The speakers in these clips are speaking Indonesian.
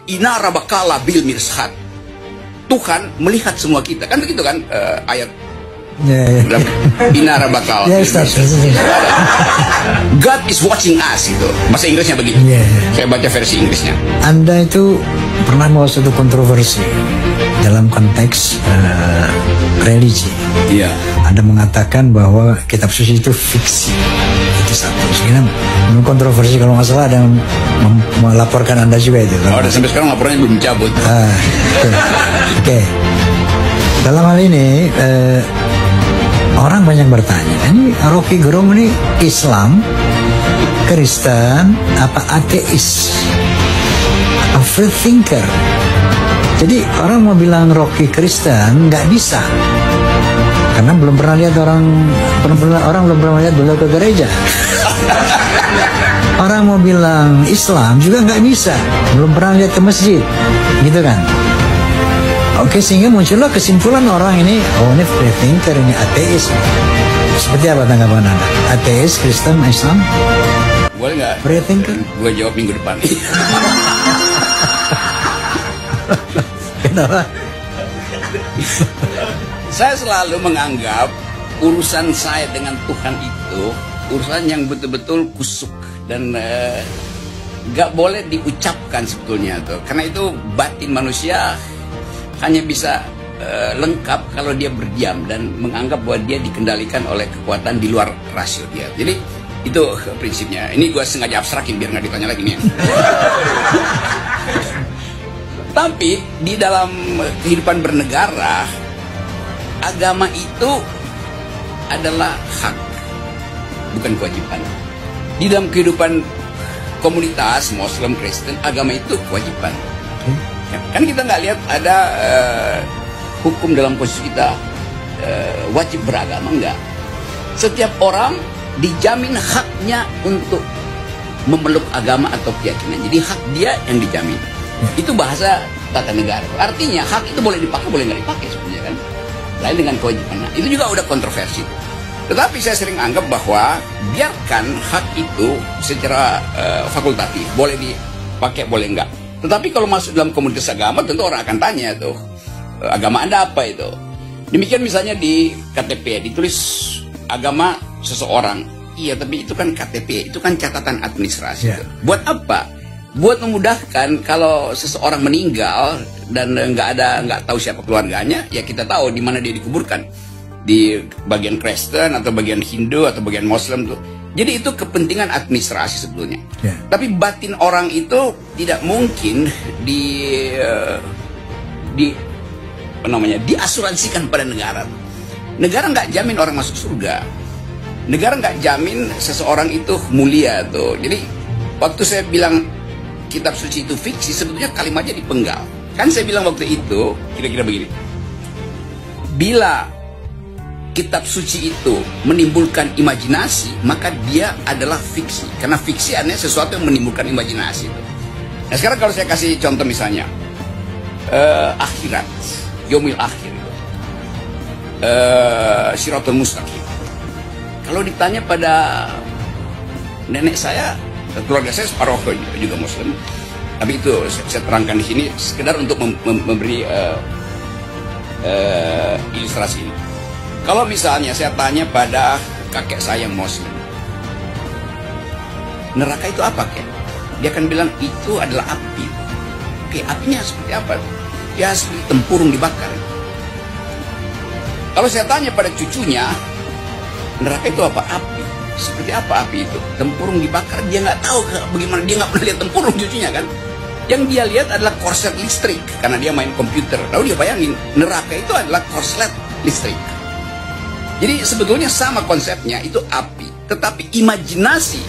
Inara bakala bil mirsad. Tuhan melihat semua kita. Kan begitu kan ayat. Inara bakala. God is watching us itu. Bahasa Inggrisnya begitu. Saya baca versi Inggrisnya. Anda itu pernah mau suatu kontroversi dalam konteks religi. Iya. Anda mengatakan bahwa kitab suci itu fiksi. Itu satu. Sekarang kontroversi kalau nggak salah ada yang melaporkan Anda juga itu. Oh, dan sampai sekarang laporannya belum dicabut. Oke. Dalam hal ini orang banyak bertanya, ini Rocky Gerung ini Islam, Kristen, apa ateis, apa free thinker? Jadi orang mau bilang Rocky Kristen nggak bisa, karena belum pernah lihat orang belum pernah lihat beliau ke gereja. Orang mau bilang Islam juga nggak bisa, belum pernah lihat ke masjid, gitu kan? Oke, sehingga muncullah kesimpulan orang ini, oh ini free thinker, ini ateis. Seperti apa tanggapan Anda? Ateis, Kristen, Islam? Boleh nggak? Free thinker? Gue jawab minggu depan. Kenapa? Saya selalu menganggap urusan saya dengan Tuhan itu urusan yang betul-betul kusuk dan nggak boleh diucapkan sebetulnya tuh, karena itu batin manusia hanya bisa lengkap kalau dia berdiam dan menganggap bahwa dia dikendalikan oleh kekuatan di luar rasio dia. Jadi itu prinsipnya. Ini gue sengaja abstrakin biar nggak ditanya lagi nih. Tapi di dalam kehidupan bernegara, agama itu adalah hak, bukan kewajiban. Di dalam kehidupan komunitas Muslim, Kristen, agama itu kewajiban. Kan kita nggak lihat ada hukum dalam konstitusi kita wajib beragama, enggak. Setiap orang dijamin haknya untuk memeluk agama atau keyakinan. Jadi hak dia yang dijamin. Itu bahasa tata negara. Artinya hak itu boleh dipakai, boleh nggak dipakai sebenarnya kan. Lain dengan kewajiban. Nah, itu juga udah kontroversi. Tetapi saya sering anggap bahwa biarkan hak itu secara fakultatif, boleh dipakai, boleh enggak. Tetapi kalau masuk dalam komunitas agama, tentu orang akan tanya tuh, agama Anda apa itu? Demikian misalnya di KTP ditulis agama seseorang. Iya, tapi itu kan KTP, itu kan catatan administrasi. Buat apa? Buat memudahkan kalau seseorang meninggal dan nggak tahu siapa keluarganya, ya kita tahu di mana dia dikuburkan, di bagian Kristen atau bagian Hindu atau bagian Muslim tuh. Jadi itu kepentingan administrasi sebetulnya. Tapi batin orang itu tidak mungkin diasuransikan pada negara. Negara nggak jamin orang masuk surga. Negara nggak jamin seseorang itu mulia tuh. Jadi waktu saya bilang kitab suci itu fiksi, sebetulnya kalimatnya dipenggal. Kan saya bilang waktu itu kira-kira begini. Bila kitab suci itu menimbulkan imajinasi, maka dia adalah fiksi. Karena fiksi artinya sesuatu yang menimbulkan imajinasi. Nah sekarang kalau saya kasih contoh misalnya, akhirat, Yomil akhir, Siratul Mustaqim. Kalau ditanya pada nenek saya, keluarga saya separuh juga Muslim, tapi itu saya terangkan di sini sekedar untuk memberi ilustrasi ini. Kalau misalnya saya tanya pada kakek saya yang Muslim, neraka itu apa, Kek? Dia akan bilang itu adalah api. Oke, apinya seperti apa? Ya seperti tempurung dibakar. Kalau saya tanya pada cucunya, neraka itu apa? Api. Seperti apa api itu? Tempurung dibakar. Dia nggak tahu bagaimana, dia nggak pernah lihat tempurung cucunya kan. Yang dia lihat adalah korslet listrik karena dia main komputer. Lalu dia bayangin neraka itu adalah korslet listrik. Jadi sebetulnya sama konsepnya, itu api. Tetapi imajinasi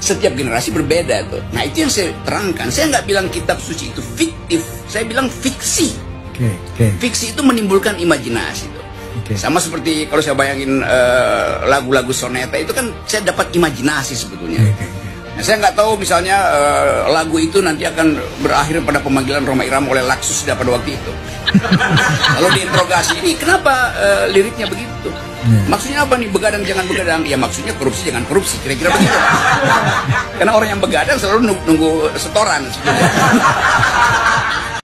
setiap generasi berbeda tuh. Nah itu yang saya terangkan. Saya nggak bilang kitab suci itu fiktif. Saya bilang fiksi. Fiksi itu menimbulkan imajinasi tuh. Sama seperti kalau saya bayangin lagu-lagu soneta itu kan saya dapat imajinasi sebetulnya. Nah, saya nggak tahu misalnya lagu itu nanti akan berakhir pada pemanggilan Rhoma Irama oleh Laksusda pada waktu itu. Lalu diinterogasi, ini kenapa liriknya begitu? Maksudnya apa nih, begadang jangan begadang? Ya maksudnya korupsi jangan korupsi, kira-kira begitu. Karena orang yang begadang selalu nunggu setoran.